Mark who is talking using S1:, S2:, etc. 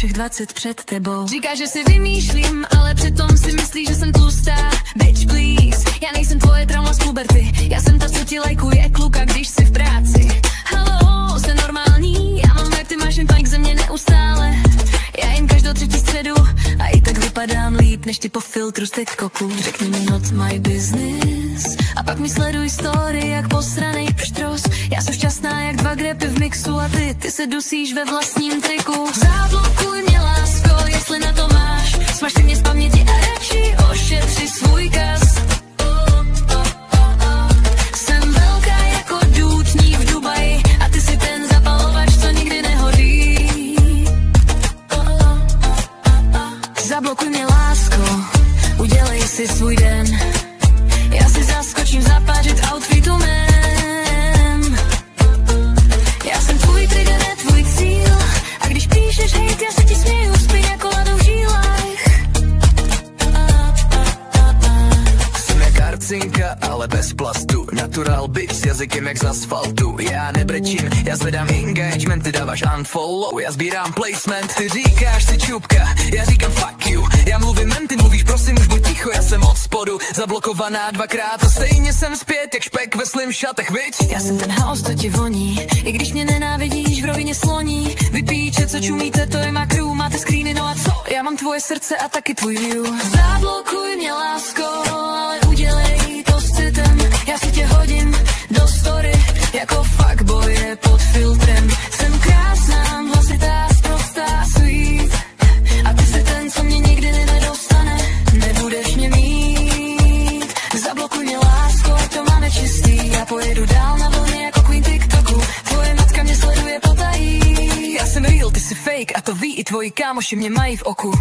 S1: všech 20 před tebou. Říkáš, že si vymýšlím, ale přitom si myslíš, že jsem tlustá. Bitch please, já nejsem tvoje trauma z puberty. Já jsem ta, co ti lajkuje kluka, když jsi v práci. Halo, jsi normální, já mám jak ty máš impulk ze mě neustále. Já jim každou třetí středu a i tak vypadám líp, než ty po filtru z TikToku. Řekni mi not my business a pak mi sleduj story jak posranej pštros. Já jsem šťastná jak 2 grepy v mixu a ty se dusíš ve vlastním triku. Zablokuj mě lásko, jestli na to máš. Smaž si mě z paměti a radši ošetři svůj kas. Jsem velká jako důtník v Dubaji a ty si ten zapalovač, co nikdy nehoří. Zablokuj mě lásko, udělej si svůj den. Já si zaskočím zapářit outfitu mém. Já jsem tvůj trigger, ne tvůj cíl. A když píšeš hejt, já se ti směju z piňakoladou v žílách.
S2: Jsem jak arcinka, ale bez plastu. Natural bitch s jazykem jak z asfaltu. Já nebrečím, já zvedám engagement, ty dáváš unfollow. Já sbírám placement, ty říkáš si čupka, já říkám fuck you. Já mluvím men, ty mluvíš prosím, už buď ticho, já jsem od spodu. Zablokovaná 2krát a stejně jsem zpět, jak špek ve slim šatech, viď?
S1: Já jsem ten haos, co ti voní, i když mě nenávidíš v rovině sloní. Vypíče, co čumíte, to je má crew, máte screeny, no a co? Já mám tvoje srdce a taky tvůj view. Zablokuj mě lásko, ale udělej to s citem. Já si tě hodím do story, jako fuckboy pod filtrem. Jsem krásná, hlasitá, sprostá, sweet. A ty jsi ten, co mě nikdy nedostane, nebudeš mě mít. Zablokuj mě lásko, ať to máme čistý. Já pojedu dál na vlně jako queen TikToku. Tvoje matka mě sleduje potají. Já jsem real, ty jsi fake a to ví i tvoji kámoši mě mají v oku.